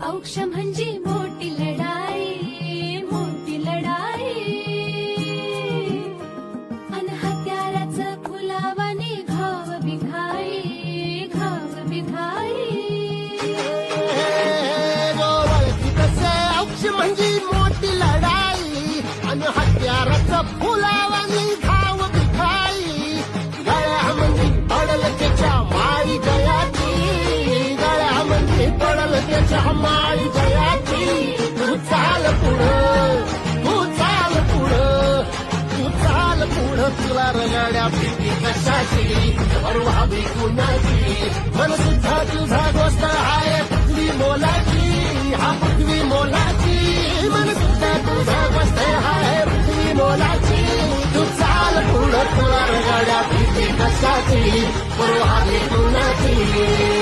औक्ष म्हणजे मोठी लढाई, मोठी लढाई. अन हत्याराचं फुलावानी घाव बिघाई, घाव बिघाई. औक्ष म्हणजे मोठी लढाई आणि हत्याराचं फुलावानी घाव बिघाई. गळ्यामध्ये पडल त्याच्या माळी जयाची, गळ्यामध्ये पडल त्याच्या माळी जयाची. तू चाल पुढं, तू चाल पुढं, तू चाल पुढं. तुला रगड्या भीती कशाची, परवा भी कुणाची. मन सुद्धा तुझा गोष्ट आहे पृथ्वी मोलाची, हा पृथ्वी मोलाची. मन सुद्धा तुझा गोष्ट आहे पृथ्वी मोलाची. तू चाल पुढं, तुला रगड्या भीती कशाची, परवा भी कुणाची.